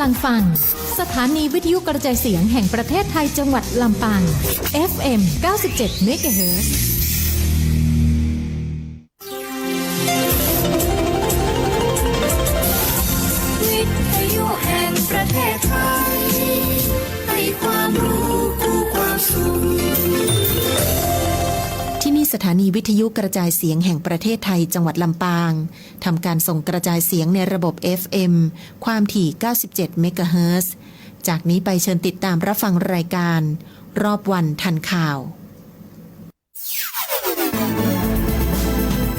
ำลังฟังสถานีวิทยุกระจายเสียงแห่งประเทศไทยจังหวัดลำปาง FM 97 MHz วิทยุแห่งประเทศไทยให้ความรู้คู่ความสุขที่นี่สถานีวิทยุกระจายเสียงแห่งประเทศไทยจังหวัดลำปางทำการส่งกระจายเสียงในระบบ FM ความถี่ 97 เมกะเฮิรตซ์ จากนี้ไปเชิญติดตามรับฟังรายการรอบวันทันข่าว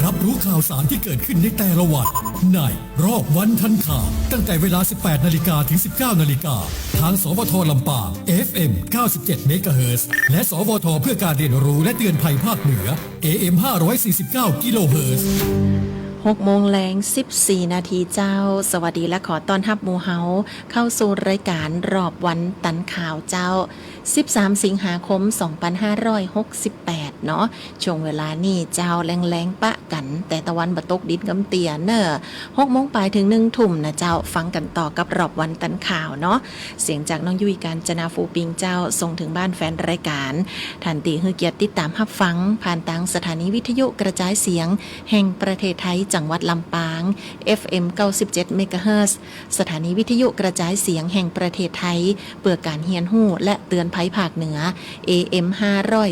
รับรู้ข่าวสารที่เกิดขึ้นในแต่ละวันในรอบวันทันข่าวตั้งแต่เวลา 18 นาฬิกาถึง 19 นาฬิกาทางสวทลำปาง FM 97 เมกะเฮิรตซ์ และสวทเพื่อการเรียนรู้และเตือนภัยภาคเหนือ AM 549 กิโลเฮิรตซ์6 โมงแรง 14 นาทีเจ้าสวัสดีและขอต้อนรับหมู่เฮาเข้าสู่รายการรอบวันตันข่าวเจ้า13 สิงหาคม 2568 เนาะช่วงเวลานี่เจ้าแรงๆปะกันแต่ตะวันบะตกดินกำเตียเนอะ6 โมงปลายถึง 1 ทุ่มนะเจ้าฟังกันต่อกับรอบวันตันข่าวเนาะเสียงจากน้องยุ้ยการจนาฟูปิงเจ้าส่งถึงบ้านแฟนรายการทันตีฮือเกียรติติดตามรับฟังผ่านทางสถานีวิทยุกระจายเสียงแห่งประเทศไทยจังหวัดลำปาง FM 97 เมกะเฮิรตซ์ สถานีวิทยุกระจายเสียงแห่งประเทศไทยเพื่อการเฮียนฮู้และเตือนภัยภาคเหนือ AM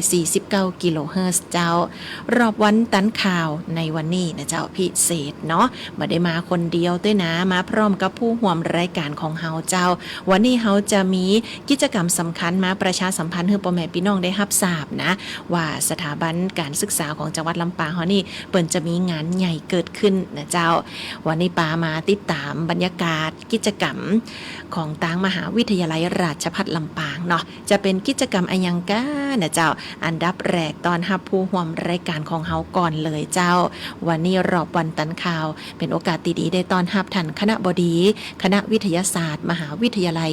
549 กิโลเฮิรตซ์เจ้ารอบวันตันข่าวในวันนี้นะเจ้าพิเศษเนาะไม่ได้มาคนเดียวด้วยนะมาพร้อมกับผู้ร่วมรายการของเฮาเจ้าวันนี้เฮาจะมีกิจกรรมสำคัญมาประชาสัมพันธ์ให้พ่อแม่พี่น้องได้รับทราบนะว่าสถาบันการศึกษาของจังหวัดลำปางเฮานี่เปิ้นจะมีงานใหญ่เกิดขึ้นนะเจ้าวันนี้ปามาติดตามบรรยากาศกิจกรรมของทางมหาวิทยาลัยราชภัฏลำปางเนาะจะเป็นกิจกรรมอันยังก้านะเจ้าอันดับแรกตอนรับผู้ร่วมรายการของเฮาก่อนเลยเจ้าวันนี้รอบวันตันข่าวเป็นโอกาสดีๆได้ตอนรับท่านคณบดีคณะวิทยาศาสตร์มหาวิทยาลัย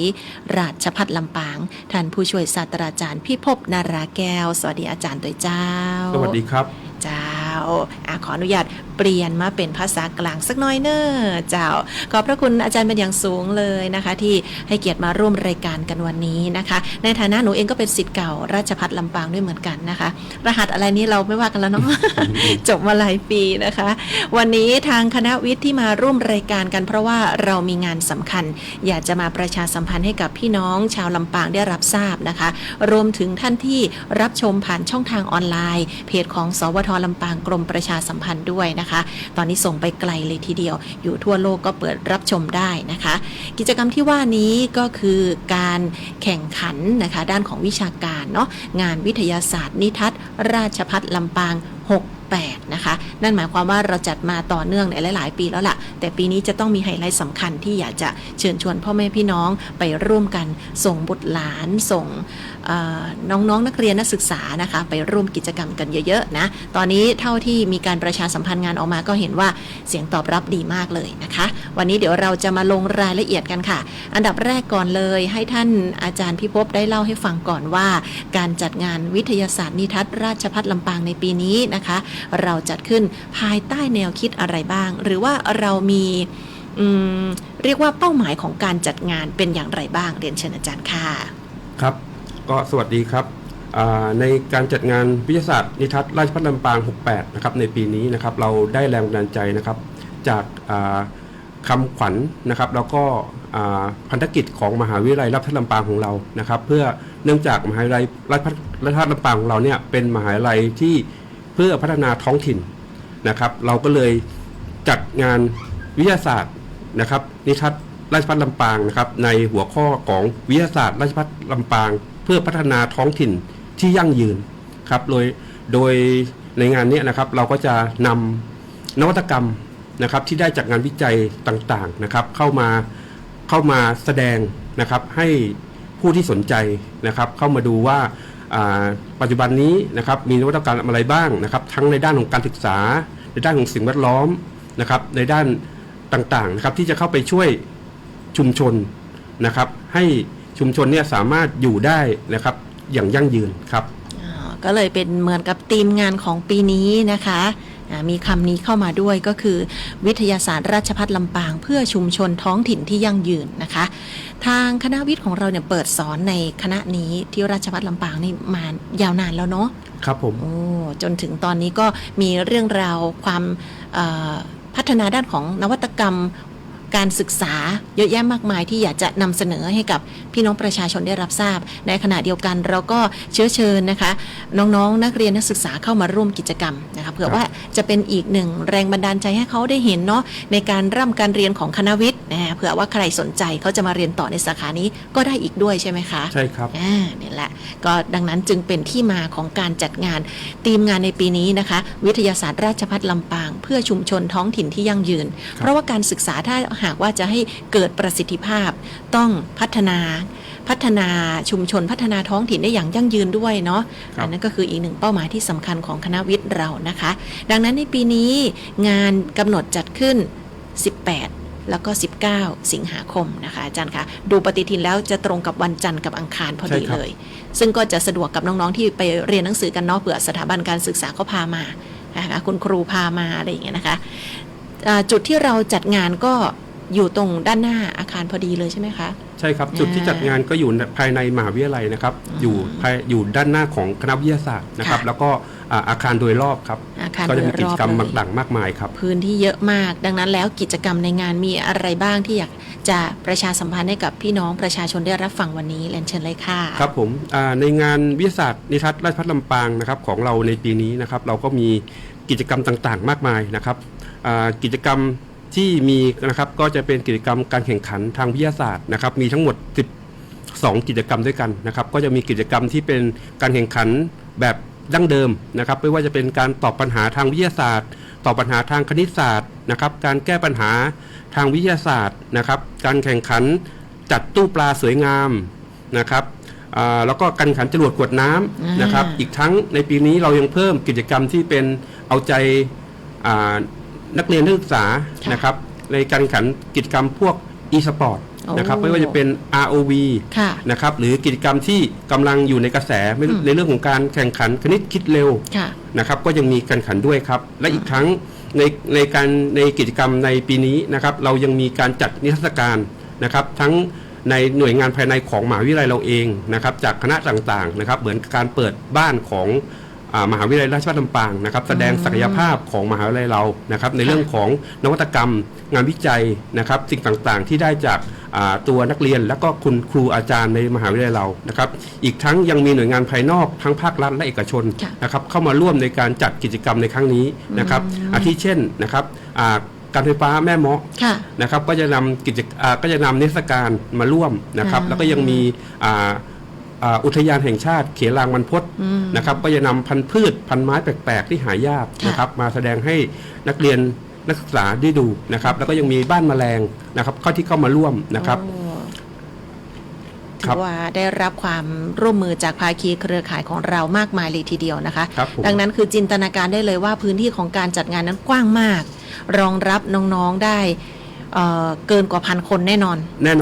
ราชภัฏลำปางท่านผู้ช่วยศาสตราจารย์พิภพนาราแก้วสวัสดีอาจารย์ด้วยเจ้าสวัสดีครับเจ้าขออนุญาตเปลี่ยนมาเป็นภาษากลางสักหน่อยเนอะเจ้าขอบพระคุณอาจารย์เป็นอย่างสูงเลยนะคะที่ให้เกียรติมาร่วมรายการกันวันนี้นะคะในฐานะหนูเองก็เป็นศิษย์เก่าราชภัฏลำปางด้วยเหมือนกันนะคะรหัสอะไรนี้เราไม่ว่ากันแล้วเนาะ จบมาหลายปีนะคะวันนี้ทางคณะวิทย์ที่มาร่วมรายการกันเพราะว่าเรามีงานสำคัญอยากจะมาประชาสัมพันธ์ให้กับพี่น้องชาวลำปางได้รับทราบนะคะรวมถึงท่านที่รับชมผ่านช่องทางออนไลน์เพจของสวทลำปางกรมประชาสัมพันธ์ด้วยนะคะตอนนี้ส่งไปไกลเลยทีเดียวอยู่ทั่วโลกก็เปิดรับชมได้นะคะกิจกรรมที่ว่านี้ก็คือการแข่งขันนะคะด้านของวิชาการเนาะงานวิทยาศาสตร์นิทรรศราชภัฏลำปาง68นะคะนั่นหมายความว่าเราจัดมาต่อเนื่องในหลายๆปีแล้วล่ะแต่ปีนี้จะต้องมีไฮไลท์สำคัญที่อยากจะเชิญชวนพ่อแม่พี่น้องไปร่วมกันส่งบุตรหลานส่งน้องๆนักเรียนนักศึกษานะคะไปร่วมกิจกรรมกันเยอะๆนะตอนนี้เท่าที่มีการประชาสัมพันธ์งานออกมาก็เห็นว่าเสียงตอบรับดีมากเลยนะคะวันนี้เดี๋ยวเราจะมาลงรายละเอียดกันค่ะอันดับแรกก่อนเลยให้ท่านอาจารย์พิภพได้เล่าให้ฟังก่อนว่าการจัดงานวิทยาศาสตร์นิทรรศราชภัฏลำปางในปีนี้นะคะเราจัดขึ้นภายใต้แนวคิดอะไรบ้างหรือว่าเรามีเรียกว่าเป้าหมายของการจัดงานเป็นอย่างไรบ้างเรียนเชิญอาจารย์ค่ะครับก็สวัสดีครับในการจัดงานวิทยาศาสตร์นิทรรศราชภัฏลำปาง68นะครับในปีนี้นะครับเราได้แรงบันดาลใจนะครับจากคำขวัญนะครับแล้วก็พันธกิจของมหาวิทยาลัยราชภัฏลำปางของเรานะครับเพื่อเนื่องจากมหาวิทยาลัยราชภัฏลำปางของเราเนี่ยเป็นมหาวิทยาลัยที่เพื่อพัฒนาท้องถิ่นนะครับเราก็เลยจัดงานวิทยาศาสตร์นะครับนิทรรศราชภัฏลำปางนะครับในหัวข้อของวิทยาศาสตร์ราชภัฏลำปางเพื่อพัฒนาท้องถิ่นที่ยั่งยืนครับโดยในงานนี้นะครับเราก็จะนำนวัตกรรมนะครับที่ได้จากงานวิจัยต่างๆนะครับเข้ามาแสดงนะครับให้ผู้ที่สนใจนะครับเข้ามาดูว่าปัจจุบันนี้นะครับมีนวัตกรรมอะไรบ้างนะครับทั้งในด้านของการศึกษาในด้านของสิ่งแวดล้อมนะครับในด้านต่างๆนะครับที่จะเข้าไปช่วยชุมชนนะครับให้ชุมชนเนี่ยสามารถอยู่ได้นะครับอย่างยั่งยืนครับก็เลยเป็นเหมือนกับธีมงานของปีนี้นะคะมีคำนี้เข้ามาด้วยก็คือวิทยาศาสตร์ราชภัฏลำปางเพื่อชุมชนท้องถิ่นที่ยั่งยืนนะคะ ทางคณะวิทย์ของเราเนี่ยเปิดสอนในคณะนี้ที่ราชภัฏลำปางนี่มายาวนานแล้วเนาะ ครับผม โอ้จนถึงตอนนี้ก็มีเรื่องราวความพัฒนาด้านของนวัตกรรมการศึกษาเยอะแยะมากมายที่อยากจะนำเสนอให้กับพี่น้องประชาชนได้รับทราบในขณะเดียวกันเราก็เชื้อเชิญนะคะน้องๆนักเรียนนักศึกษาเข้ามาร่วมกิจกรรมนะคะเผื่อว่าจะเป็นอีกหนึ่งแรงบันดาลใจให้เขาได้เห็นเนาะในการเริ่มการเรียนของคณะวิทย์นะเผื่อว่าใครสนใจเขาจะมาเรียนต่อในสาขานี้ก็ได้อีกด้วยใช่ไหมคะใช่ครับนี่แหละก็ดังนั้นจึงเป็นที่มาของการจัดงานธีมงานในปีนี้นะคะวิทยาศาสตร์ราชภัฏลำปางเพื่อชุมชนท้องถิ่นที่ยั่งยืนเพราะว่าการศึกษาถ้าหากว่าจะให้เกิดประสิทธิภาพต้องพัฒนาชุมชนพัฒนาท้องถิ่นได้อย่างยั่งยืนด้วยเนาะอันนั้นก็คืออีกหนึ่งเป้าหมายที่สำคัญของคณะวิทย์เรานะคะดังนั้นในปีนี้งานกำหนดจัดขึ้น18แล้วก็19สิงหาคมนะคะอาจารย์คะดูปฏิทินแล้วจะตรงกับวันจันทร์กับอังคารพอดีเลยซึ่งก็จะสะดวกกับน้องๆที่ไปเรียนหนังสือกันเนาะเผื่อสถาบันการศึกษาเขาพามานะคะคุณครูพามาอะไรอย่างเงี้ยนะคะจุดที่เราจัดงานก็อยู่ตรงด้านหน้าอาคารพอดีเลยใช่ไหมคะใช่ครับจุดที่จัดงานก็อยู่ภายในมหาวิทยาลัยนะครับอยู่ด้านหน้าของคณะวิทยาศาสตร์นะครับแล้วก็อาคารโดยรอบครับก็จะมีกิจกรรมต่างๆมากมายครับพื้นที่เยอะมากดังนั้นแล้วกิจกรรมในงานมีอะไรบ้างที่อยากจะประชาสัมพันธ์ให้กับพี่น้องประชาชนได้รับฟังวันนี้เรียนเชิญเลยค่ะครับผมในงานวิทยาศาสตร์นิทัศน์ราชภัฏลำปางนะครับของเราในปีนี้นะครับเราก็มีกิจกรรมต่างๆมากมายนะครับกิจกรรมที่มีนะครับก็จะเป็นกิจกรรมการแข่งขันทางวิทยาศาสตร์นะครับมีทั้งหมด12กิจกรรมด้วยกันนะครับก็จะมีกิจกรรมที่เป็นการแข่งขันแบบดั้งเดิมนะครับไม่ว่าจะเป็นการตอบปัญหาทางวิทยาศาสตร์ตอบปัญหาทางคณิตศาสตร์นะครับการแก้ปัญหาทางวิทยาศาสตร์นะครับการแข่งขันจัดตู้ปลาสวยงามนะครับแล้วก็การแข่งขันจรวดกวดน้ำนะครับอีกทั้งในปีนี้เรายังเพิ่มกิจกรรมที่เป็นเอาใจนักเรียนนักศึกษานะครับในการแข่งขันกิจกรรมพวก e-sport นะครับไม่ว่าจะเป็น ROV นะครับหรือกิจกรรมที่กำลังอยู่ในกระแสในเรื่องของการแข่งขันคณิตคิดเร็วนะครับก็ยังมีการแข่งขันด้วยครับและอีกทั้งในกิจกรรมในปีนี้นะครับเรายังมีการจัดนิทรรศการนะครับทั้งในหน่วยงานภายในของมหาวิทยาลัยเราเองนะครับจากคณะต่างๆนะครับเหมือนการเปิดบ้านของมหาวิทยาลัยราชภัฏลำปางนะครับแสดงศักยภาพของมหาวิทยาลัยเรานะครับในเรื่องของนวัตกรรมงานวิจัยนะครับสิ่งต่างๆที่ได้จากตัวนักเรียนและก็คุณครูอาจารย์ในมหาวิทยาลัยเรานะครับอีกทั้งยังมีหน่วยงานภายนอกทั้งภาครัฐและเอกชนนะครับเข้ามาร่วมในการจัดกิจกรรมในครั้งนี้นะครับอาทิเช่นนะครับการไฟฟ้าแม่เมาะนะครับก็จะนำนิทรรศการมาร่วมนะครับแล้วก็ยังมีอุทยานแห่งชาติเขลางบรรพตนะครับก็จะนำพันธุ์พืชพันธุ์ไม้แปลกๆที่หายากนะครับมาแสดงให้นักเรียนนักศึกษาได้ดูนะครับแล้วก็ยังมีบ้านแมลงนะครับที่เข้ามาร่วมนะครับถือว่าได้รับความร่วมมือจากภาคีเครือข่ายของเรามากมายเลยทีเดียวนะคะดังนั้นคือจินตนาการได้เลยว่าพื้นที่ของการจัดงานนั้นกว้างมากรองรับน้องๆได้เกินกว่า1,000 คนแน่นอ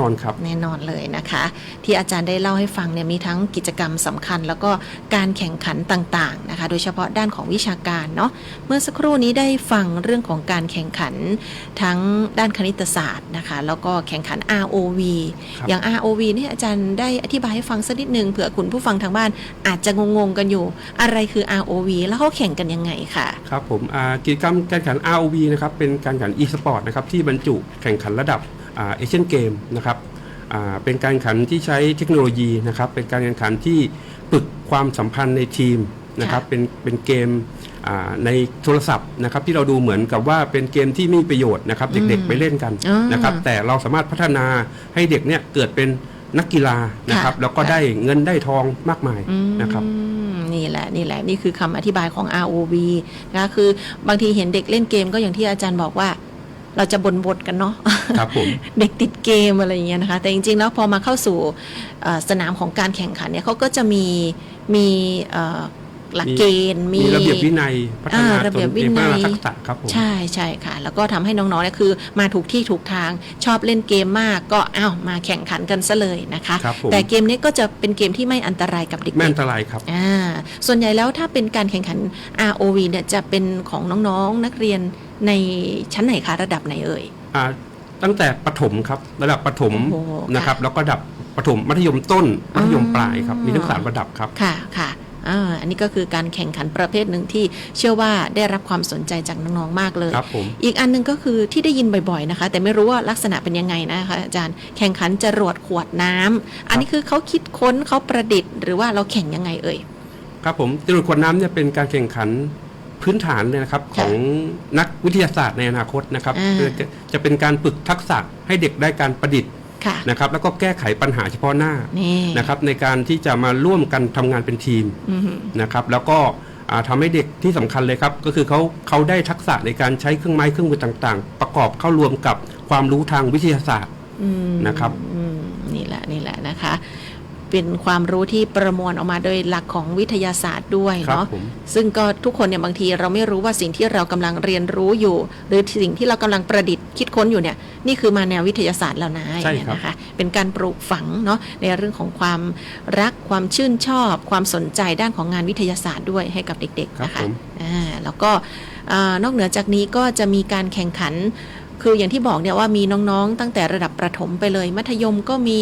นครับแน่นอนเลยนะคะที่อาจารย์ได้เล่าให้ฟังเนี่ยมีทั้งกิจกรรมสำคัญแล้วก็การแข่งขันต่างๆนะคะโดยเฉพาะด้านของวิชาการเนาะเมื่อสักครู่นี้ได้ฟังเรื่องของการแข่งขันทั้งด้านคณิตศาสตร์นะคะแล้วก็แข่งขัน ROV อย่าง ROV นี่อาจารย์ได้อธิบายให้ฟังสักนิดนึงเผื่อคุณผู้ฟังทางบ้านอาจจะงงๆกันอยู่อะไรคือ ROV แล้วเขาแข่งกันยังไงค่ะครับผมกิจกรรมการแข่งขัน ROV นะครับเป็นการแข่งขัน e-sport นะครับที่บรรจุแข่งขันระดับเอเชียนเกมนะครับเป็นการแข่งขันที่ใช้เทคโนโลยีนะครับเป็นการแข่งขันที่ฝึกความสัมพันธ์ในทีมนะครับเป็นเกมในโทรศัพท์นะครับที่เราดูเหมือนกับว่าเป็นเกมที่มีประโยชน์นะครับเด็กๆไปเล่นกันนะครับแต่เราสามารถพัฒนาให้เด็กเนี่ยเกิดเป็นนักกีฬานะครับแล้วก็ได้เงินได้ทองมากมายนะครับนี่แหละนี่คือคำอธิบายของ ROV นะคือบางทีเห็นเด็กเล่นเกมก็อย่างที่อาจารย์บอกว่าเราจะบ่นกันเนาะ ครับผม เด็กติดเกมอะไรอย่างเงี้ยนะคะแต่จริงๆแล้วพอมาเข้าสู่สนามของการแข่งขันเนี่ยเขาก็จะมีหลักเกณฑ์มีระเบียบวินัยพัฒนาตนเองพัฒนาทักษะครับผมใช่ค่ะแล้วก็ทำให้น้องๆเนี่ยคือมาถูกที่ถูกทางชอบเล่นเกมมากก็มาแข่งขันกันซะเลยนะคะแต่เกมนี้ก็จะเป็นเกมที่ไม่อันตรายกับเด็กๆไม่อันตรายครับส่วนใหญ่แล้วถ้าเป็นการแข่งขัน ROV เนี่ยจะเป็นของน้องๆนักเรียนในชั้นไหนคะระดับไหนเอ่ย ตั้งแต่ประถมครับระดับประถม โอ้โห นะครับแล้วก็ระดับประถมมัธยมต้นมัธยมปลายครับมีทั้ง3ระดับครับ ค่ะค่ะอันนี้ก็คือการแข่งขันประเภทหนึ่งที่เชื่อว่าได้รับความสนใจจากน้องๆมากเลย ครับผม อีกอันหนึงก็คือที่ได้ยินบ่อยๆนะคะแต่ไม่รู้ว่าลักษณะเป็นยังไงนะคะอาจารย์แข่งขันจรวดขวดน้ำอันนี้คือเขาคิดค้นเขาประดิษฐ์หรือว่าเราแข่งยังไงเอ่ย ครับผมจรวดขวดน้ำเนี่ยเป็นการแข่งขันพื้นฐานเลยนะครับของนักวิทยาศาสตร์ในอนาคตนะครับจะเป็นการฝึกทักษะให้เด็กได้การประดิษฐ์ ค่ะ นะครับแล้วก็แก้ไขปัญหาเฉพาะหน้า นี่ นะครับในการที่จะมาร่วมกันทำงานเป็นทีม อือหือ นะครับแล้วก็ทำให้เด็กที่สำคัญเลยครับก็คือเขาได้ทักษะในการใช้เครื่องไม้เครื่องมือต่างๆ ประกอบเข้ารวมกับความรู้ทางวิทยาศาสตร์ นะครับ นี่แหละนะคะ เป็นความรู้ที่ประมวลออกมาโดยหลักของวิทยาศาสตร์ด้วย ครับ เนาะ ผม ซึ่งก็ทุกคนเนี่ยบางทีเราไม่รู้ว่าสิ่งที่เรากำลังเรียนรู้อยู่ หรือสิ่งที่เรากำลังประดิษฐ์คิดค้นอยู่เนี่ยนี่คือมาแนววิทยาศาสตร์แล้วนะ ใช่ อย่าง ครับ เงี้ยนะคะเป็นการปลูกฝังเนาะในเรื่องของความรักความชื่นชอบ ความสนใจด้านของงานวิทยาศาสตร์ด้วยให้กับเด็กๆ ครับ นะคะ ผม แล้วก็นอกเหนือจากนี้ก็จะมีการแข่งขัน คืออย่างที่บอกเนี่ยว่ามีน้องๆตั้งแต่ระดับประถมไปเลยมัธยมก็มี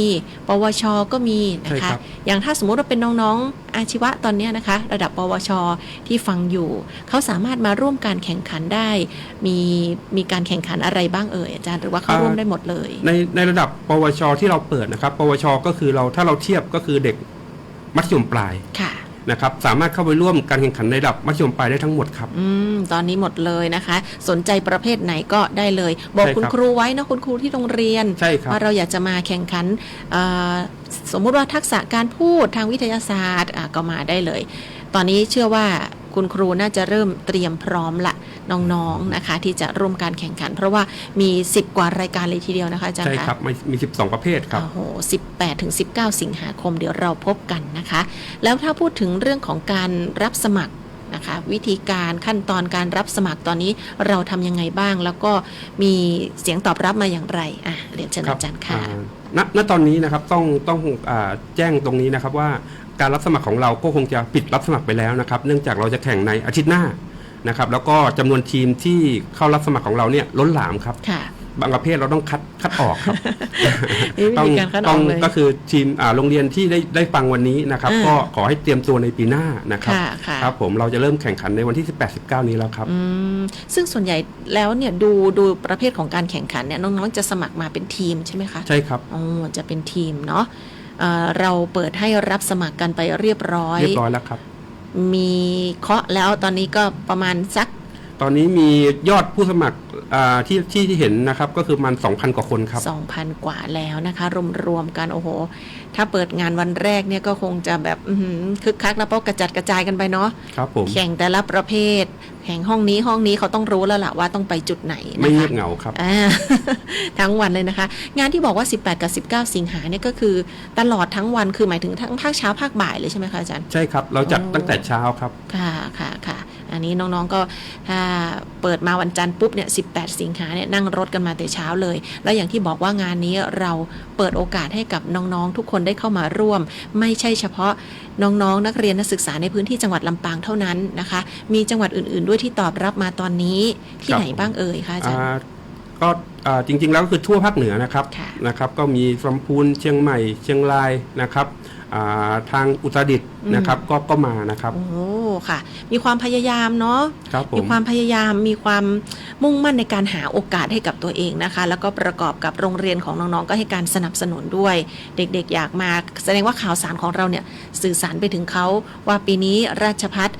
ปวชก็มีนะ ใช่ คะ ครับ อย่างถ้าสมมุติว่าเป็นน้องๆอาชีวะตอนเนี้ยนะคะระดับปวชที่ฟังอยู่เขาสามารถมาร่วมการแข่งขันได้ มีการแข่งขันอะไรบ้างเอ่ยอาจารย์หรือว่าเขาร่วมได้หมดเลย ในระดับปวชที่เราเปิดนะครับปวชก็คือถ้าเราเทียบก็คือเด็กมัธยมปลาย ค่ะ นะครับสามารถเข้าไปร่วมการแข่งขันในระดับมัธยมปลายได้ทั้งหมดครับ ตอนนี้หมดเลยนะคะ สนใจประเภทไหนก็ได้เลย บอก ใช่ คุณ ครับ ครูไว้นะคุณครูที่โรงเรียน ใช่ครับ ว่าเราอยากจะมาแข่งขันสมมุติว่าทักษะการพูดทางวิทยาศาสตร์ก็มาได้เลย ตอนนี้เชื่อว่าคุณครูน่าจะเริ่มเตรียมพร้อมละน้องๆนะคะที่จะร่วมการแข่งขัน เพราะว่ามี10กว่ารายการเลยทีเดียวนะคะอาจารย์ ใช่ คะ ครับมี12 ประเภทครับ โอ้โห18 ถึง 19 สิงหาคมเดี๋ยวเราพบกันนะคะ แล้วถ้าพูดถึงเรื่องของการรับสมัครนะคะ วิธีการขั้นตอนการรับสมัครตอนนี้เราทำยังไงบ้าง แล้วก็มีเสียงตอบรับมาอย่างไรเรียนเชิญอาจารย์ค่ะ ณตอนนี้นะครับต้องแจ้งตรงนี้นะครับว่าการรับสมัครของเราก็คงจะปิดรับสมัครไปแล้วนะครับ เนื่องจากเราจะแข่งในอาทิตย์หน้านะครับ แล้วก็จำนวนทีมที่เข้ารับสมัครของเราเนี่ยล้นหลามครับ ค่ะ บางประเภทเราต้องคัดออกครับ มีวิธีการคัดออกเลย ก็คือทีมโรงเรียนที่ได้ฟังวันนี้นะครับ ก็ขอให้เตรียมตัวในปีหน้านะครับ ค่ะ ครับผมเราจะเริ่มแข่งขันในวันที่ 18-19 นี้แล้วครับ ซึ่งส่วนใหญ่แล้วเนี่ยดูประเภทของการแข่งขันเนี่ยน้องๆจะสมัครมาเป็นทีมใช่ไหมคะ ใช่ครับ จะเป็นทีมเนาะเราเปิดให้รับสมัครกันไปเรียบร้อย แล้วครับ มีเคาะแล้วตอนนี้ก็ประมาณสัก ตอนนี้มียอดผู้สมัครที่เห็นนะครับก็คือมัน 2,000 กว่าคนครับ 2,000 กว่าแล้วนะคะรวมๆกันโอ้โหถ้าเปิดงานวันแรกเนี่ยก็คงจะแบบคึกคักแล้วเพราะกระจัดกระจายกันไปเนาะ ครับผม แข่งแต่ละประเภทแข่งห้องนี้เขาต้องรู้แล้วล่ะว่าต้องไปจุดไหนนะคะ ไม่เงียบเหงาครับ ทั้งวันเลยนะคะ งานที่บอกว่า18 กับ 19 สิงหาเนี่ยก็คือตลอดทั้งวันคือหมายถึงทั้งภาคเช้าภาคบ่ายเลยใช่ไหมคะอาจารย์ ใช่ครับเราจัดตั้งแต่เช้าครับ ค่ะอันนี้น้องๆก็ถ้าเปิดมาวันจันทร์ปุ๊บเนี่ย18 สิงหาเนี่ยนั่งรถกันมาแต่เช้าเลย แล้วอย่างที่บอกว่างานนี้เราเปิดโอกาสให้กับน้องๆทุกคนได้เข้ามาร่วม ไม่ใช่เฉพาะน้องๆนักเรียนนักศึกษาในพื้นที่จังหวัดลำปางเท่านั้นนะคะ มีจังหวัดอื่นๆด้วยที่ตอบรับมาตอนนี้ที่ไหนบ้างเอ่ยคะอาจารย์ ก็จริงๆแล้วก็คือทั่วภาคเหนือนะครับ ค่ะ นะครับก็มีลำพูนเชียงใหม่เชียงรายนะครับทางอุตรดิตถ์นะครับก็มานะครับ โอ้ค่ะ มีความพยายามเนาะ ครับผม มีความพยายามมีความมุ่งมั่นในการหาโอกาสให้กับตัวเองนะคะ แล้วก็ประกอบกับโรงเรียนของน้องๆก็ให้การสนับสนุนด้วย เด็กๆอยากมาแสดงว่าข่าวสารของเราเนี่ยสื่อสารไปถึงเขาว่าปีนี้ราชภัฏ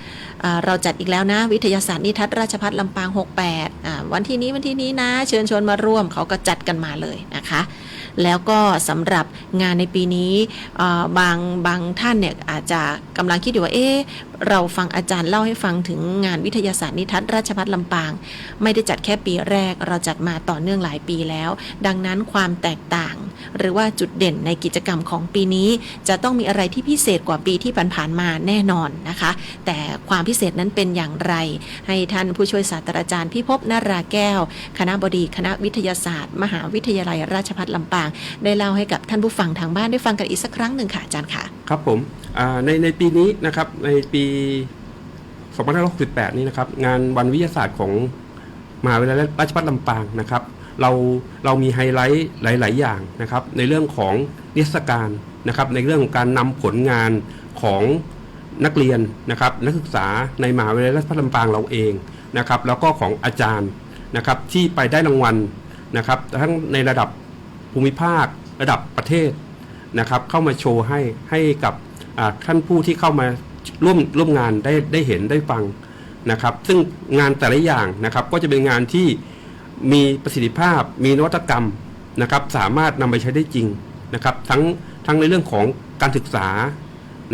เราจัดอีกแล้วนะวิทยาศาสตร์นิทัศน์ราชภัฏลำปาง68วันที่นี้นะเชิญชวนมาร่วมเขาก็จัดกันมาเลยนะคะ แล้วก็สำหรับงานในปีนี้บางท่านเนี่ยอาจจะกำลังคิดอยู่ว่าเราฟังอาจารย์เล่าให้ฟังถึงงานวิทยาศาสตร์นิทัศน์ราชภัฏลำปางไม่ได้จัดแค่ปีแรกเราจัดมาต่อเนื่องหลายปีแล้วดังนั้นความแตกต่างหรือว่าจุดเด่นในกิจกรรมของปีนี้จะต้องมีอะไรที่พิเศษกว่าปีที่ผ่านๆมาแน่นอนนะคะแต่ความพิเศษนั้นเป็นอย่างไรให้ท่านผู้ช่วยศาสตราจารย์พิภพนราแก้วคณบดีคณะวิทยาศาสตร์มหาวิทยาลัยราชภัฏลำปางได้เล่าให้กับท่านผู้ฟังทางบ้านได้ฟังกันอีกสักครั้งหนึ่งค่ะอาจารย์ค่ะครับผมในปีนี้นะครับในปี2568นี้นะครับงานวันวิทยาศาสตร์ของมหาวิทยาลัยราชภัฏลำปางนะครับ เรามีไฮไลท์หลายๆอย่างนะครับในเรื่องของนิทรรศการนะครับในเรื่องของการนำผลงานของนักเรียนนะครับนักศึกษาในมหาวิทยาลัยราชภัฏลำปางเราเองนะครับแล้วก็ของอาจารย์นะครับที่ไปได้รางวัลนะครับทั้งในระดับภูมิภาคระดับประเทศนะครับเข้ามาโชว์ให้กับท่านผู้ที่เข้ามาร่วมงานได้เห็นได้ฟังนะครับซึ่งงานแต่ละอย่างนะครับก็จะเป็นงานที่มีประสิทธิภาพมีนวัตกรรมนะครับสามารถนำไปใช้ได้จริงนะครับทั้งในเรื่องของการศึกษา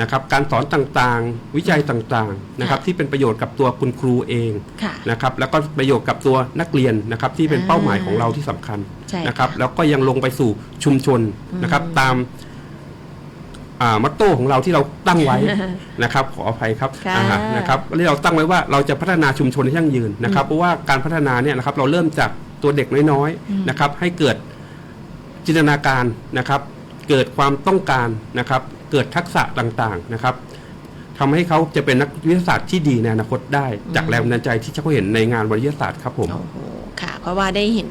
นะครับการสอนต่างๆวิจัยต่างๆนะครับที่เป็นประโยชน์กับตัวคุณครูเองนะครับแล้วก็ประโยชน์กับตัวนักเรียนนะครับที่เป็นเป้าหมายของเราที่สำคัญนะครับแล้วก็ยังลงไปสู่ชุมชนนะครับตามมัตโต้ของเราที่เราตั้งไว้นะครับขออภัยครับนะครับที่เราตั้งไว้ว่าเราจะพัฒนาชุมชนให้ยั่งยืนนะครับเพราะว่าการพัฒนาเนี่ยนะครับเราเริ่มจากตัวเด็กน้อยๆนะครับให้เกิดจินตนาการนะครับเกิดความต้องการนะครับเกิดทักษะต่างๆนะครับทำให้เขาจะเป็นนักวิทยาศาสตร์ที่ดีในอนาคตได้จากแรงบันดาลใจที่เขาเห็นในงานวิทยาศาสตร์ครับผมค่ะเพราะว่าได้เห็น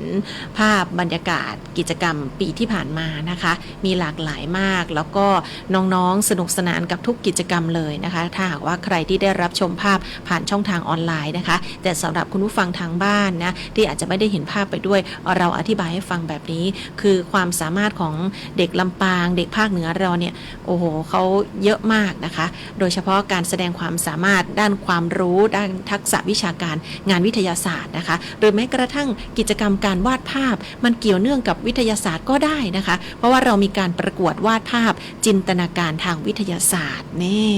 ภาพบรรยากาศกิจกรรมปีที่ผ่านมานะคะมีหลากหลายมากแล้วก็น้องๆสนุกสนานกับทุกกิจกรรมเลยนะคะถ้าหากว่าใครที่ได้รับชมภาพผ่านช่องทางออนไลน์นะคะแต่สำหรับคุณผู้ฟังทางบ้านนะที่อาจจะไม่ได้เห็นภาพไปด้วยเราอธิบายให้ฟังแบบนี้คือความสามารถของเด็กลำปางเด็กภาคเหนือเราเนี่ยโอ้โหเขาเยอะมากนะคะโดยเฉพาะการแสดงความสามารถด้านความรู้ด้านทักษะวิชาการงานวิทยาศาสตร์นะคะหรือแม้กระทั่งกิจกรรมการวาดภาพมันเกี่ยวเนื่องกับวิทยาศาสตร์ก็ได้นะคะเพราะว่าเรามีการประกวดวาดภาพจินตนาการทางวิทยาศาสตร์นี่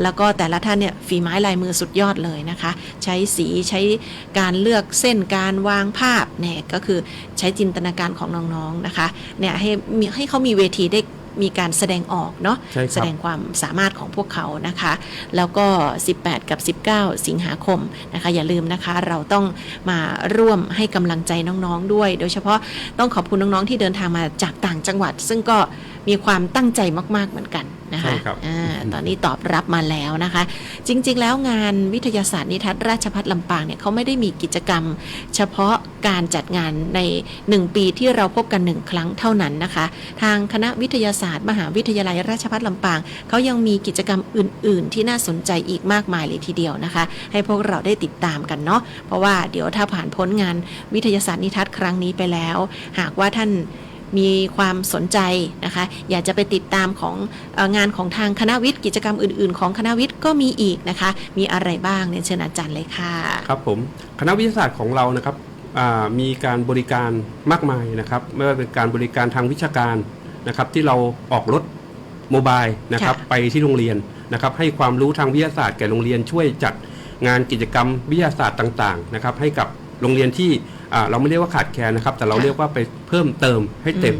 แล้วก็แต่ละท่านเนี่ยฝีไม้ลายมือสุดยอดเลยนะคะใช้สีใช้การเลือกเส้นการวางภาพเนี่ยก็คือใช้จินตนาการของน้องๆนะคะเนี่ยให้เขามีเวทีได้มีการแสดงออกเนาะแสดงความสามารถของพวกเขานะคะแล้วก็18กับ19สิงหาคมนะคะอย่าลืมนะคะเราต้องมาร่วมให้กำลังใจน้องๆด้วยโดยเฉพาะต้องขอบคุณน้องๆที่เดินทางมาจากต่างจังหวัดซึ่งก็มีความตั้งใจมากๆเหมือนกันนะคะตอนนี้ตอบรับมาแล้วนะคะจริงๆแล้วงานวิทยาศาสตร์นิทัศน์ราชภัฏลำปางเนี่ยเขาไม่ได้มีกิจกรรมเฉพาะการจัดงานใน1ปีที่เราพบกัน1ครั้งเท่านั้นนะคะทางคณะวิทยาศาสตร์มหาวิทยาลัยราชภัฏลำปางเขายังมีกิจกรรมอื่นๆที่น่าสนใจอีกมากมายเลยทีเดียวนะคะให้พวกเราได้ติดตามกันเนาะเพราะว่าเดี๋ยวถ้าผ่านพ้นงานวิทยาศาสตร์นิทัศน์ครั้งนี้ไปแล้วหากว่าท่านมีความสนใจนะคะอยากจะไปติดตามของงานของทางคณะวิทย์กิจกรรมอื่นๆของคณะวิทย์ก็มีอีกนะคะมีอะไรบ้างเนี่ยเชิญอาจารย์เลยค่ะครับผมคณะวิทยาศาสตร์ของเรานะครับมีการบริการมากมายนะครับไม่ว่าเป็นการบริการทางวิชาการนะครับที่เราออกรถโมบายนะครับไปที่โรงเรียนนะครับให้ความรู้ทางวิทยาศาสตร์แก่โรงเรียนช่วยจัดงานกิจกรรมวิทยาศาสตร์ต่างๆนะครับให้กับโรงเรียนที่เราไม่เรียกว่าขาดแคลนนะครับแต่เราเรียกว่าไปเพิ่มเติมให้เต็ม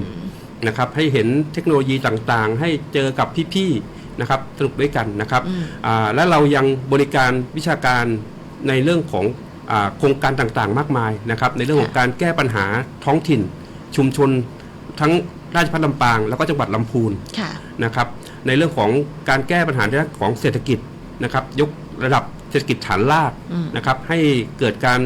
นะครับให้เห็นเทคโนโลยีต่างๆให้เจอกับพี่ๆนะครับสนุกด้วยกันนะครับและเรายังบริการวิชาการในเรื่องของโครงการต่างๆมากมายนะครับในเรื่องของการแก้ปัญหาท้องถิ่นชุมชนทั้งราชภัฏลำปางแล้วก็จังหวัดลำพูนนะครับในเรื่องของการแก้ปัญหาในเรื่องของเศรษฐกิจนะครับยกระดับเศรษฐกิจฐานรากนะครับให้เกิดการ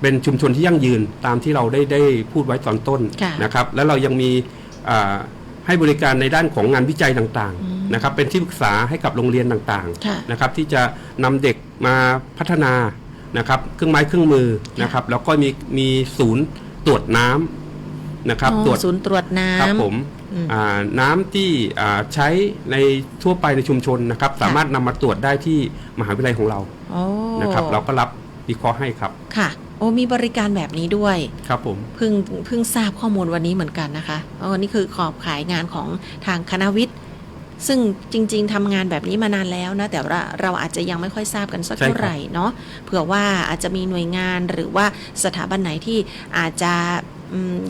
เป็นชุมชนที่ยั่งยืนตามที่เราได้พูดไว้ตอนต้นนะครับแล้วเรายังมีให้บริการในด้านของงานวิจัยต่างๆนะครับเป็นที่ปรึกษาให้กับโรงเรียนต่างๆนะครับที่จะนำเด็กมาพัฒนานะครับเครื่องไม้เครื่องมือนะครับแล้วก็มีศูนย์ตรวจน้ำนะครับศูนย์ตรวจน้ำครับผมน้ำที่ใช้ในทั่วไปในชุมชนนะครับสามารถนำมาตรวจได้ที่มหาวิทยาลัยของเรานะครับเราก็รับวิเคราะห์ให้ครับค่ะโอ้มีบริการแบบนี้ด้วยครับผมเพิ่งทราบข้อมูลวันนี้เหมือนกันนะคะนี่คือขอบขายงานของทางคณะวิทย์ซึ่งจริงๆทำงานแบบนี้มานานแล้วนะแต่ว่าเราอาจจะยังไม่ค่อยทราบกันสักเท่าไหร่เนาะเผื่อว่าอาจจะมีหน่วยงานหรือว่าสถาบันไหนที่อาจจะ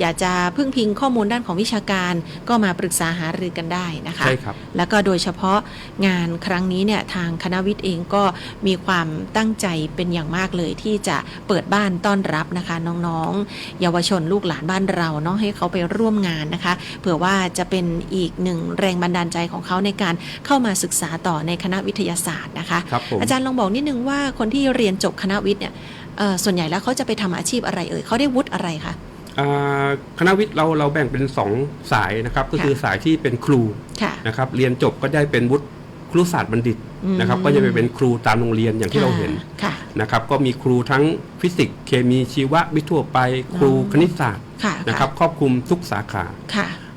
อยากจะพึ่งพิงข้อมูลด้านของวิชาการก็มาปรึกษาหารือกันได้นะคะใช่ครับแล้วก็โดยเฉพาะงานครั้งนี้เนี่ยทางคณะวิทย์เองก็มีความตั้งใจเป็นอย่างมากเลยที่จะเปิดบ้านต้อนรับนะคะน้องๆเยาวชนลูกหลานบ้านเราเนาะให้เขาไปร่วมงานนะคะเผื่อว่าจะเป็นอีกหนึ่งแรงบันดาลใจของเขาในการเข้ามาศึกษาต่อในคณะวิทยาศาสตร์นะคะอาจารย์ลองบอกนิดนึงว่าคนที่เรียนจบคณะวิทย์เนี่ยส่วนใหญ่แล้วเขาจะไปทำอาชีพอะไรเขาได้วุฒิอะไรคะ คณะวิทย์เราแบ่งเป็น2สายนะครับก็คือสายที่เป็นครูนะครับเรียนจบก็ได้เป็นวุฒิครุศาสตร์บัณฑิตนะครับก็จะไปเป็นครูตามโรงเรียนอย่างที่เราเห็นนะครับก็มีครูทั้งฟิสิกส์เคมีชีววิทย์ทั่วไปครูคณิตศาสตร์นะครับครอบคลุมทุกสาขา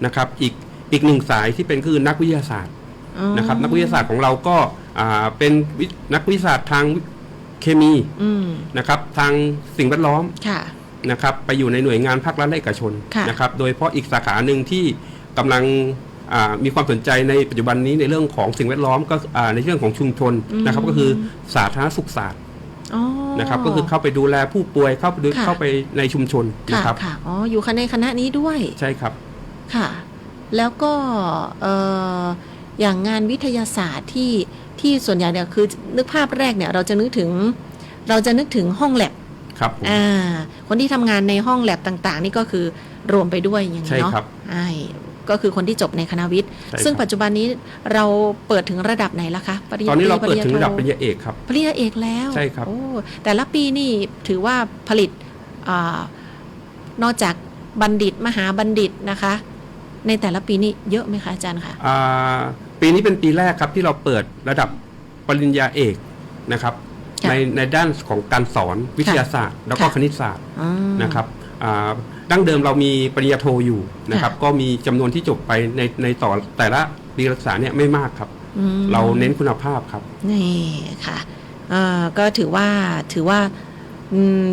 นะครับอีกหนึ่งสายที่เป็นคือนักวิทยาศาสตร์นะครับนักวิทยาศาสตร์ของเราก็เป็นนักวิทยาศาสตร์ทางเคมีนะครับทางสิ่งแวดล้อมนะครับไปอยู่ในหน่วยงานภาครัฐและเอกชนนะครับโดยเฉพาะอีกสาขาหนึ่งที่กำลังมีความสนใจในปัจจุบันนี้ในเรื่องของสิ่งแวดล้อมก็ในเรื่องของชุมชนนะครับก็คือสาธารณสุขศาสตร์นะครับก็คือเข้าไปดูแลผู้ป่วยเข้าไปในชุมชนนะครับอ๋ออยู่ในคณะนี้ด้วยใช่ครับค่ะแล้วก็อย่างงานวิทยาศาสตร์ที่ส่วนใหญ่เนี่ยคือนึกภาพแรกเนี่ยเราจะนึกถึงห้องแลบครับคนที่ทำงานในห้องแลบต่างๆนี่ก็คือรวมไปด้วยอย่างนี้เนาะก็คือคนที่จบในคณะวิทย์ซึ่งปัจจุบันนี้เราเปิดถึงระดับไหนละคะตอนนี้เราเปิดถึงระดับปริญญาเอกครับปริญญาเอกแล้วใช่ครับแต่ละปีนี่ถือว่าผลิตนอกจากบัณฑิตมหาบัณฑิตนะคะในแต่ละปีนี่เยอะไหมคะอาจารย์คะปีนี้เป็นปีแรกครับที่เราเปิดระดับปริญญาเอกนะครับในด้านของการสอนวิทยาศาสตร์แล้วก็คณิตศาสตร์นะครับดั้งเดิมเรามีปริญญาโทอยู่นะครับก็มีจำนวนที่จบไปในต่อแต่ละปีการศึกษาเนี่ยไม่มากครับเราเน้นคุณภาพครับนี่ค่ะก็ถือว่า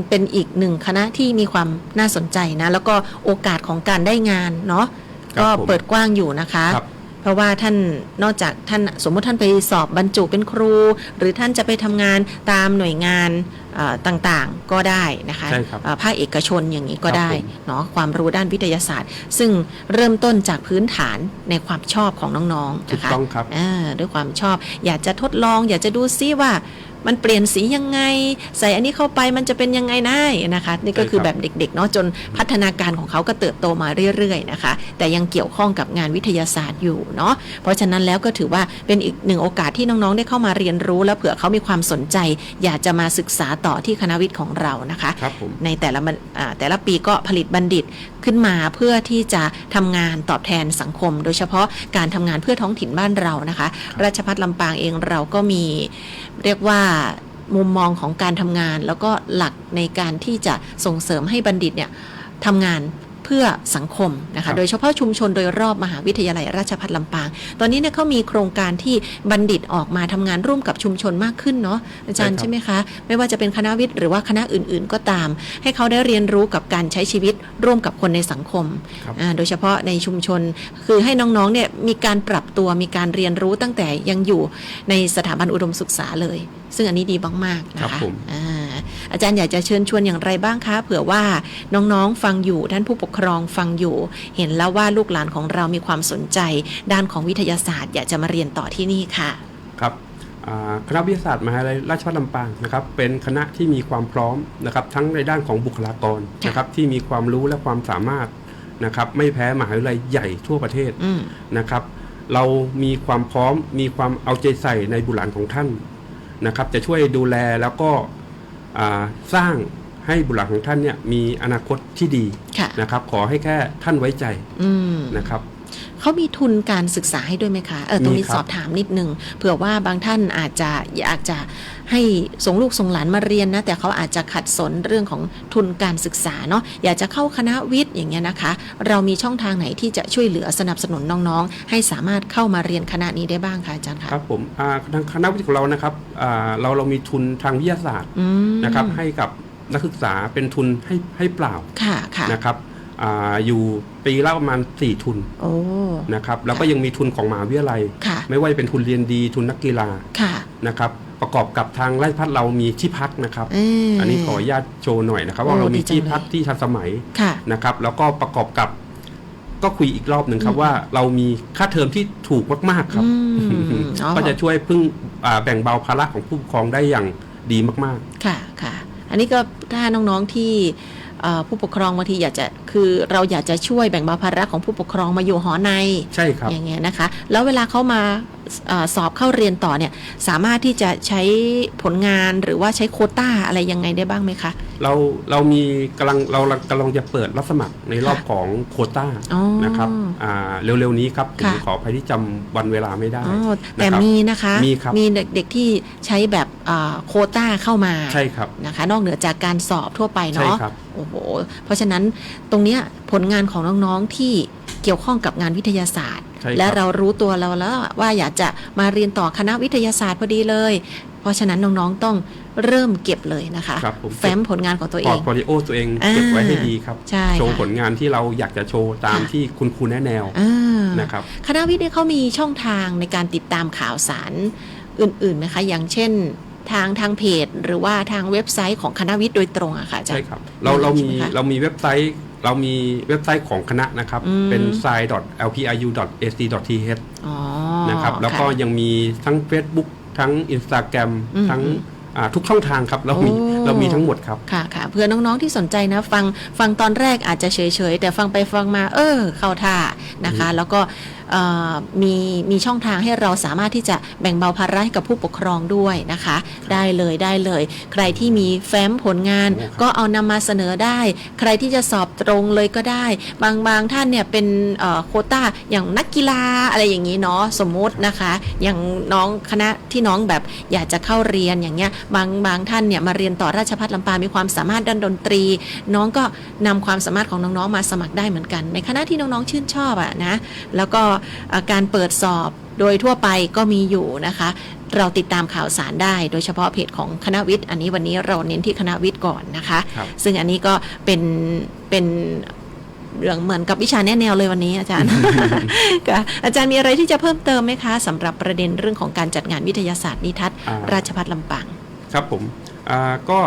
เป็นอีกหนึ่งคณะที่มีความน่าสนใจนะแล้วก็โอกาสของการได้งานเนาะก็เปิดกว้างอยู่นะคะเพราะว่าท่านนอกจากท่านสมมติท่านไปสอบบรรจุเป็นครูหรือท่านจะไปทำงานตามหน่วยงานต่างๆก็ได้นะคะภาคเอกชนอย่างนี้ก็ได้เนาะความรู้ด้านวิทยาศาสตร์ซึ่งเริ่มต้นจากพื้นฐานในความชอบของน้องๆนะคะด้วยความชอบอยากจะทดลองอยากจะดูซิว่ามันเปลี่ยนสียังไงใส่อันนี้เข้าไปมันจะเป็นยังไงได้นะคะนี่ก็คือแบบเด็กๆเนาะจนพัฒนาการของเขาก็เติบโตมาเรื่อยๆนะคะแต่ยังเกี่ยวข้องกับงานวิทยาศาสตร์อยู่เนาะเพราะฉะนั้นแล้วก็ถือว่าเป็นอีกหนึ่งโอกาสที่น้องๆได้เข้ามาเรียนรู้แล้วเผื่อเขามีความสนใจอยากจะมาศึกษาต่อที่คณะวิทย์ของเรานะคะในแต่ละปีก็ผลิตบัณฑิตขึ้นมาเพื่อที่จะทำงานตอบแทนสังคมโดยเฉพาะการทำงานเพื่อท้องถิ่นบ้านเรานะคะราชภัฏลำปางเองเราก็มีเรียกว่ามุมมองของการทำงานแล้วก็หลักในการที่จะส่งเสริมให้บัณฑิตเนี่ยทำงานเพื่อสังคมนะคะโดยเฉพาะชุมชนโดยรอบมหาวิทยาลัยราชภัฏลำปางตอนนี้เนี่ยเขามีโครงการที่บัณฑิตออกมาทำงานร่วมกับชุมชนมากขึ้นเนาะอาจารย์ใช่ไหมคะไม่ว่าจะเป็นคณะวิทย์หรือว่าคณะอื่นๆก็ตามให้เขาได้เรียนรู้กับการใช้ชีวิตร่วมกับคนในสังคมโดยเฉพาะในชุมชนคือให้น้องๆเนี่ยมีการปรับตัวมีการเรียนรู้ตั้งแต่ยังอยู่ในสถาบันอุดมศึกษาเลยซึ่งอันนี้ดีมากๆนะคะอาจารย์อยากจะเชิญชวนอย่างไรบ้างคะเผื่อว่าน้องๆฟังอยู่ท่านผู้ปกครองฟังอยู่เห็นแล้วว่าลูกหลานของเรามีความสนใจด้านของวิทยาศาสตร์อยากจะมาเรียนต่อที่นี่ค่ะครับคณะวิทยาศาสตร์มหาวิทยาลัยราชภัฏลำปางนะครับเป็นคณะที่มีความพร้อมนะครับทั้งในด้านของบุคลากรนะครับที่มีความรู้และความสามารถนะครับไม่แพ้มหาวิทยาลัยใหญ่ทั่วประเทศนะครับเรามีความพร้อมมีความเอาใจใส่ในบุตรหลานของท่านนะครับจะช่วยดูแลแล้วก็สร้างให้บุตรหลานของท่านเนี่ยมีอนาคตที่ดีนะครับขอให้แค่ท่านไว้ใจนะครับเขามีทุนการศึกษาให้ด้วยไหมคะตรงนี้สอบถามนิดนึงเผื่อว่าบางท่านอาจจะอยากจะให้ส่งลูกส่งหลานมาเรียนนะแต่เขาอาจจะขัดสนเรื่องของทุนการศึกษาเนาะอยากจะเข้าคณะวิทย์อย่างเงี้ยนะคะเรามีช่องทางไหนที่จะช่วยเหลือสนับสนุนน้องๆให้สามารถเข้ามาเรียนคณะนี้ได้บ้างคะอาจารย์คะครับผมทางคณะวิทย์ของเรานะครับเรามีทุนทางวิทยาศาสตร์นะครับให้กับนักศึกษาเป็นทุนให้เปล่านะครับอยู่ปีละประมาณ4ทุนนะครับแล้วก็ยังมีทุนของมหาวิทยาลัยไม่ว่าจะเป็นทุนเรียนดีทุนนักกีฬานะครับประกอบกับทางราชภัฏเรามีที่พักนะครับอันนี้ขออนุญาตโชว์หน่อยนะครับว่าเรามีที่พักที่ทันสมัยนะครับแล้วก็ประกอบกับก็คุยอีกรอบหนึ่งครับว่าเรามีค่าเทอมที่ถูกมากๆครับก็จะช่วยแบ่งเบาภาระของผู้ปกครองได้อย่างดีมากๆค่ะอันนี้ก็ถ้าน้องๆที่ผู้ปกครองบางทีเราอยากจะช่วยแบ่งเบาภาระของผู้ปกครองมาอยู่หอในใช่ครับอย่างเงี้ยนะคะแล้วเวลาเขามา สอบเข้าเรียนต่อเนี่ยสามารถที่จะใช้ผลงานหรือว่าใช้โควต้าอะไรยังไงได้บ้างไหมคะเรามีกำลังจะเปิดรับสมัครในรอบของโควต้านะครับเร็วๆนี้ครับผมขออภัยที่จำวันเวลาไม่ได้แต่มีนะคะมีเด็กๆที่ใช้แบบโควต้าเข้ามาใช่ครับนะคะนอกเหนือจากการสอบทั่วไปเนาะโอ้โหเพราะฉะนั้นตรงเนี้ยผลงานของน้องๆที่เกี่ยวข้องกับงานวิทยาศาสตร์และเรารู้ตัวเราแล้วว่าอยากจะมาเรียนต่อคณะวิทยาศาสตร์พอดีเลยเพราะฉะนั้นน้องๆต้องเริ่มเก็บเลยนะคะแฟ้มผลงานของตัวเองพอร์ตโฟลิโอตัวเองเก็บไว้ให้ดีครับโชว์ผลงานที่เราอยากจะโชว์ตามที่คุณครูแนะแนวนะครับคณะวิทย์เขามีช่องทางในการติดตามข่าวสารอื่นๆไหมคะอย่างเช่นทางเพจหรือว่าทางเว็บไซต์ของคณะวิทย์โดยตรงอะค่ะใช่ครับเรามีเว็บไซต์ของคณะนะครับเป็น sci.lpiu.ac.th นะครับแล้วก็ยังมีทั้ง Facebook ทั้ง Instagram ทั้งทุกช่องทางครับเรามีทั้งหมดครับค่ะเพื่อน้องๆที่สนใจนะฟังตอนแรกอาจจะเฉยๆแต่ฟังไปฟังมาเข้าท่านะคะแล้วก็มีช่องทางให้เราสามารถที่จะแบ่งเบาภาระให้กับผู้ปกครองด้วยนะคะได้เลยใครที่มีแฟ้มผลงานก็เอานำมาเสนอได้ใครที่จะสอบตรงเลยก็ได้บางท่านเนี่ยเป็นโควต้าอย่างนักกีฬาอะไรอย่างนี้เนาะสมมตินะคะอย่างน้องคณะที่น้องแบบอยากจะเข้าเรียนอย่างเงี้ยบางท่านเนี่ยมาเรียนต่อราชภัฏลำปางมีความสามารถด้านดนตรีน้องก็นำความสามารถของน้องๆมาสมัครได้เหมือนกันในคณะที่น้องๆชื่นชอบนะแล้วก็การเปิดสอบโดยทั่วไปก็มีอยู่นะคะเราติดตามข่าวสารได้โดยเฉพาะเพจของคณะวิทย์อันนี้วันนี้เราเน้นที่คณะวิทย์ก่อนนะคะซึ่งอันนี้ก็เป็นเรื่องเหมือนกับวิชาแนะแนวเลยวันนี้อาจารย์ อาจารย์มีอะไรที่จะเพิ่มเติมไหมคะสำหรับประเด็นเรื่องของการจัดงานวิทยาศาสตร์นิทัศน์ราชภัฏลำปางครับผมก็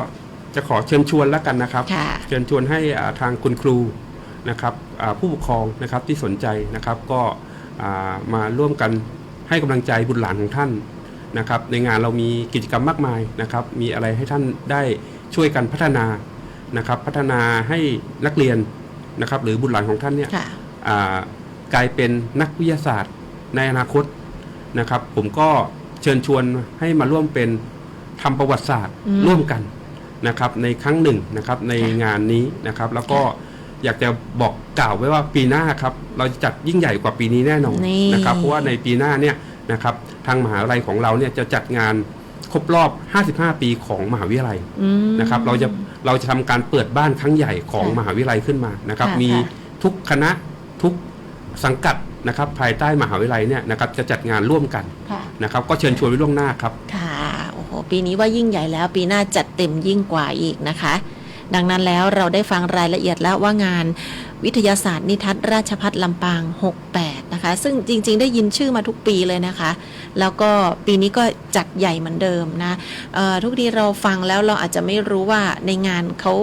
จะขอเชิญชวนแล้วกันนะครับเชิญชวนให้ทางคุณครูนะครับผู้ปกครองนะครับที่สนใจนะครับก็มาร่วมกันให้กำลังใจบุตรหลานของท่านนะครับในงานเรามีกิจกรรมมากมายนะครับมีอะไรให้ท่านได้ช่วยกันพัฒนานะครับพัฒนาให้นักเรียนนะครับหรือบุตรหลานของท่านเนี่ยกลายเป็นนักวิทยาศาสตร์ในอนาคตนะครับผมก็เชิญชวนให้มาร่วมเป็นทำประวัติศาสตร์ร่วมกันนะครับในครั้งหนึ่งนะครับในงานนี้นะครับแล้วก็อยากจะบอกกล่าวไว้ว่าปีหน้าครับเราจะจัดยิ่งใหญ่กว่าปีนี้แน่นอนนะครับเพราะว่าในปีหน้าเนี่ยนะครับทางมหาวิทยาลัยของเราเนี่ยจะจัดงานครบรอบ55ปีของมหาวิทยาลัยนะครับเราจะทำการเปิดบ้านครั้งใหญ่ของมหาวิทยาลัยขึ้นมานะครับมีทุกคณะทุกสังกัดนะครับภายใต้มหาวิทยาลัยเนี่ยนะครับจะจัดงานร่วมกันนะครับก็เชิญชวนไว้ล่วงหน้าครับค่ะโอ้โหปีนี้ว่ายิ่งใหญ่แล้วปีหน้าจัดเต็มยิ่งกว่าอีกนะคะดังนั้นแล้วเราได้ฟังรายละเอียดแล้วว่างานวิทยาศาสตร์นิทัศน์ราชภัฏลำปาง68นะคะซึ่งจริงๆได้ยินชื่อมาทุกปีเลยนะคะแล้วก็ปีนี้ก็จัดใหญ่เหมือนเดิมนะทุกทีเราฟังแล้วเราอาจจะไม่รู้ว่าในงานเขา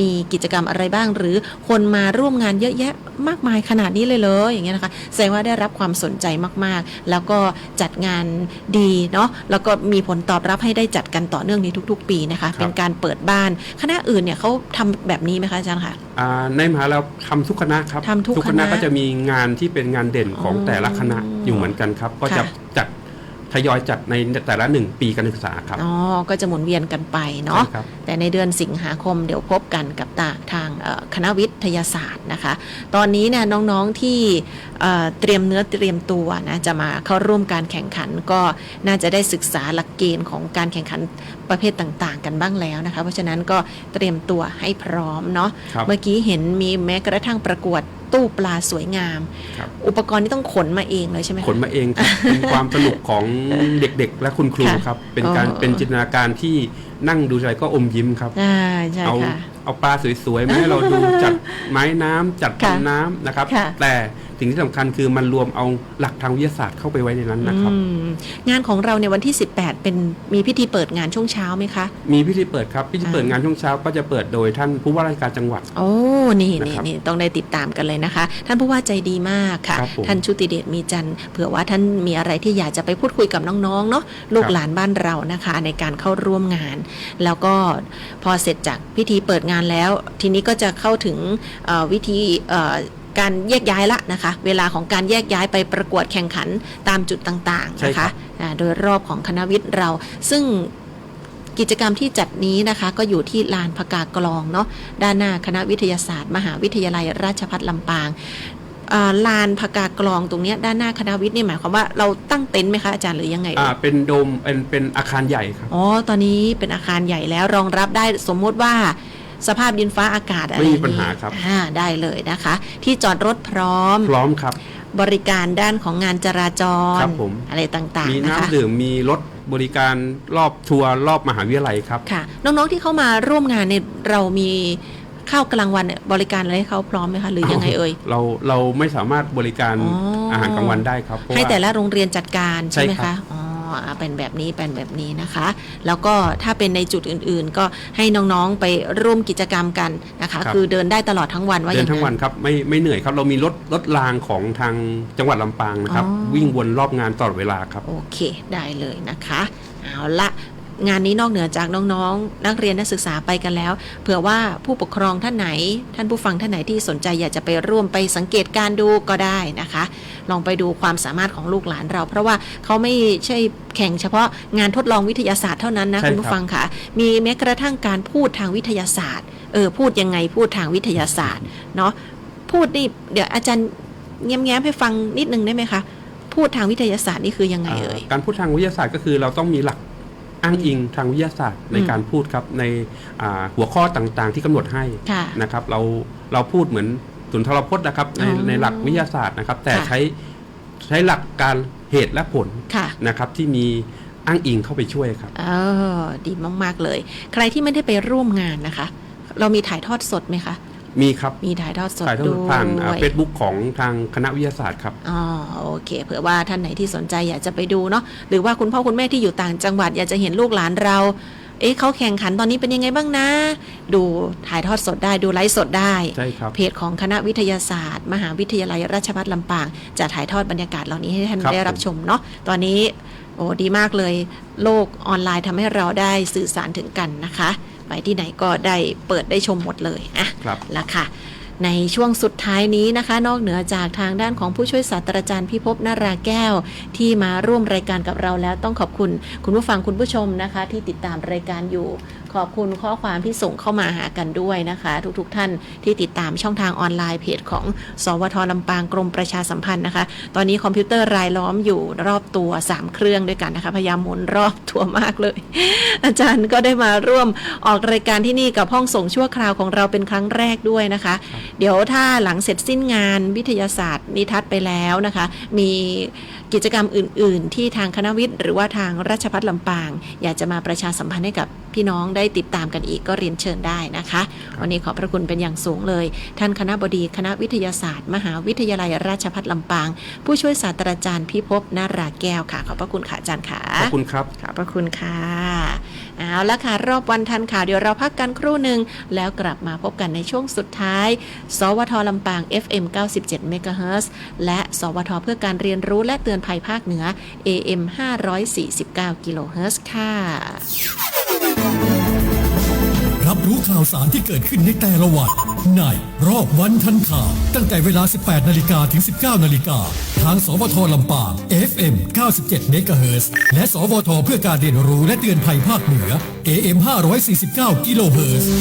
มีกิจกรรมอะไรบ้างหรือคนมาร่วมงานเยอะแยะมากมายขนาดนี้เลยอย่างเงี้ยนะคะแสดงว่าได้รับความสนใจมากๆแล้วก็จัดงานดีเนาะแล้วก็มีผลตอบรับให้ได้จัดกันต่อเนื่องในทุกๆปีนะคะเป็นการเปิดบ้านคณะอื่นเนี่ยเขาทำแบบนี้ไหมคะอาจารย์คะในมหาเราทำทุกคณะครับทุกคณะก็จะมีงานที่เป็นงานเด่นของแต่ละคณะอยู่เหมือนกันครับก็จะจัดทยอยจัดในแต่ละ1ปีการศึกษาครับก็จะหมุนเวียนกันไปเนาะแต่ในเดือนสิงหาคมเดี๋ยวพบกันกับทางคณะวิทยาศาสตร์นะคะตอนนี้เนี่ยน้องๆที่เตรียมเนื้อเตรียมตัวนะจะมาเข้าร่วมการแข่งขันก็น่าจะได้ศึกษาหลักเกณฑ์ของการแข่งขันประเภทต่างๆกันบ้างแล้วนะคะเพราะฉะนั้นก็เตรียมตัวให้พร้อมเนาะเมื่อกี้เห็นมีแม้กระทั่งประกวดตู้ปลาสวยงามอุปกรณ์ที่ต้องขนมาเองเลยใช่ไหมขนมาเองครับเป็นความสนุกของเด็กๆและคุณครูครับเป็นจินตนาการที่นั่งดูใจก็อมยิ้มครับเอาปลาสวยๆมาให้เราดูจัดไม้น้ำจัดพันน้ำนะครับแต่สิ่งที่สำคัญคือมันรวมเอาหลักทางวิทยาศาสตร์เข้าไปไว้ในนั้นนะครับงานของเราในวันที่18เป็นมีพิธีเปิดงานช่วงเช้าไหมคะมีพิธีเปิดครับพิธีเปิดงานช่วงเช้าก็จะเปิดโดยท่านผู้ว่าราชการจังหวัดนี่ต้องได้ติดตามกันเลยนะคะท่านผู้ว่าใจดีมากค่ะท่านชุติเดชมีจันทร์เผื่อว่าท่านมีอะไรที่อยากจะไปพูดคุยกับน้องๆเนาะลูกหลานบ้านเรานะคะในการเข้าร่วมงานแล้วก็พอเสร็จจากพิธีเปิดงานแล้วทีนี้ก็จะเข้าถึงวิธี การแยกย้ายละนะคะเวลาของการแยกย้ายไปประกวดแข่งขันตามจุดต่างๆนะคะโดยรอบของคณะวิทย์เราซึ่งกิจกรรมที่จัดนี้นะคะก็อยู่ที่ลานพกากลองเนาะด้านหน้าคณะวิทยาศาสตร์มหาวิทยาลัยราชภัฏลำปางลานพกากลองตรงนี้ด้านหน้าคณะวิทย์นี่หมายความว่าเราตั้งเต็นท์ไหมคะอาจารย์หรือยังไงเป็นโดมเป็นอาคารใหญ่ครับอ๋อตอนนี้เป็นอาคารใหญ่แล้วรองรับได้สมมติว่าสภาพดินฟ้าอากาศอะไรไม่มีปัญหาครับได้เลยนะคะที่จอดรถพร้อมครับบริการด้านของงานจราจรอะไรต่างๆมีน้ำดื่มมีรถบริการรอบทัวร์รอบมหาวิทยาลัยครับค่ะน้องๆที่เข้ามาร่วมงานเนี่ยเรามีข้าวกลางวันบริการอะไรให้เขาพร้อมไหมคะหรือยังไงเราไม่สามารถบริการอาหารกลางวันได้ครับให้แต่ละโรงเรียนจัดการใช่ไหมคะเป็นแบบนี้นะคะแล้วก็ถ้าเป็นในจุดอื่นๆก็ให้น้องๆไปร่วมกิจกรรมกันนะคะคือเดินได้ตลอดทั้งวันว่าอย่างนั้นเดินทั้งวันครับไม่เหนื่อยครับเรามีรถรางของทางจังหวัดลำปางนะครับวิ่งวนรอบงานตลอดเวลาครับโอเคได้เลยนะคะเอาละงานนี้นอกเหนือจากน้องๆนักเรียนนักศึกษาไปกันแล้วเผื่อว่าผู้ปกครองท่านไหนท่านผู้ฟังท่านไหนที่สนใจอยากจะไปร่วมไปสังเกตการดูก็ได้นะคะลองไปดูความสามารถของลูกหลานเราเพราะว่าเขาไม่ใช่แข่งเฉพาะงานทดลองวิทยาศาสตร์เท่านั้นนะคุณผู้ฟังค่ะมีแม้กระทั่งการพูดทางวิทยาศาสตร์พูดยังไงพูดทางวิทยาศาสตร์เนาะพูดนี่เดี๋ยวอาจารย์แง้มๆให้ฟังนิดนึงได้ไหมคะพูดทางวิทยาศาสตร์นี่คือยังไงการพูดทางวิทยาศาสตร์ก็คือเราต้องมีหลักอ้างอิงทางวิทยาศาสตร์ในการพูดครับในหัวข้อต่างๆที่กำหนดให้นะครับเราพูดเหมือนสุนทรพจน์นะครับในหลักวิทยาศาสตร์นะครับแต่ใช้หลักการเหตุและผลนะครับที่มีอ้างอิงเข้าไปช่วยครับดีมากๆเลยใครที่ไม่ได้ไปร่วมงานนะคะเรามีถ่ายทอดสดไหมคะมีครับมีถ่ายทอดสดด้วยผ่านFacebook ของทางคณะวิทยาศาสตร์ครับโอเคเผื่อว่าท่านไหนที่สนใจอยากจะไปดูเนาะหรือว่าคุณพ่อคุณแม่ที่อยู่ต่างจังหวัดอยากจะเห็นลูกหลานเราเขาแข่งขันตอนนี้เป็นยังไงบ้างนะดูถ่ายทอดสดได้ดูไลฟ์สดได้ใช่ครับเพจของคณะวิทยาศาสตร์มหาวิทยาลัยราชภัฏลำปางจะถ่ายทอดบรรยากาศเหล่านี้ให้ท่านได้รับชมเนาะตอนนี้ดีมากเลยโลกออนไลน์ทำให้เราได้สื่อสารถึงกันนะคะไปที่ไหนก็ได้เปิดได้ชมหมดเลยละค่ะในช่วงสุดท้ายนี้นะคะนอกเหนือจากทางด้านของผู้ช่วยศาสตราจารย์พิภพ นาราแก้วที่มาร่วมรายการกับเราแล้วต้องขอบคุณคุณผู้ฟังคุณผู้ชมนะคะที่ติดตามรายการอยู่ขอบคุณข้อความที่ส่งเข้ามาหากันด้วยนะคะทุกท่านที่ติดตามช่องทางออนไลน์เพจของสวท.ลำปางกรมประชาสัมพันธ์นะคะตอนนี้คอมพิวเตอร์รายล้อมอยู่รอบตัว3เครื่องด้วยกันนะคะพยายามหมุนรอบตัวมากเลยอาจารย์ก็ได้มาร่วมออกรายการที่นี่กับห้องส่งชั่วคราวของเราเป็นครั้งแรกด้วยนะคะเดี๋ยวถ้าหลังเสร็จสิ้นงานวิทยาศาสตร์นิทัศน์ไปแล้วนะคะมีกิจกรรมอื่นๆที่ทางคณะวิทย์หรือว่าทางราชภัฏลำปางอยากจะมาประชาสัมพันธ์ให้กับพี่น้องได้ติดตามกันอีกก็เรียนเชิญได้นะคะวันนี้ขอบพระคุณเป็นอย่างสูงเลยท่านคณบดีคณะวิทยาศาสตร์มหาวิทยาลัยราชภัฏลำปางผู้ช่วยศาสตราจารย์พิภพ นาราแก้วค่ะขอบพระคุณค่ะอาจารย์ค่ะขอบคุณครับขอบพระคุณค่ะเอาละค่ะรอบวันทันข่าวเดี๋ยวเราพักกันครู่หนึ่งแล้วกลับมาพบกันในช่วงสุดท้ายสวท.ลำปาง FM 97 MHz และสวท.เพื่อการเรียนรู้และเตือนภัยภาคเหนือ AM 549 กิโลเฮิรตซ์ค่ะรับรู้ข่าวสารที่เกิดขึ้นในแต่ละวันในรอบวันทันข่าวตั้งแต่เวลา 18 นาฬิกาถึง 19 นาฬิกาทางสวท.ลำปาง FM 97 MHz และสวท.เพื่อการเรียนรู้และเตือนภัยภาคเหนือ AM 549 กิโลเฮิรตซ์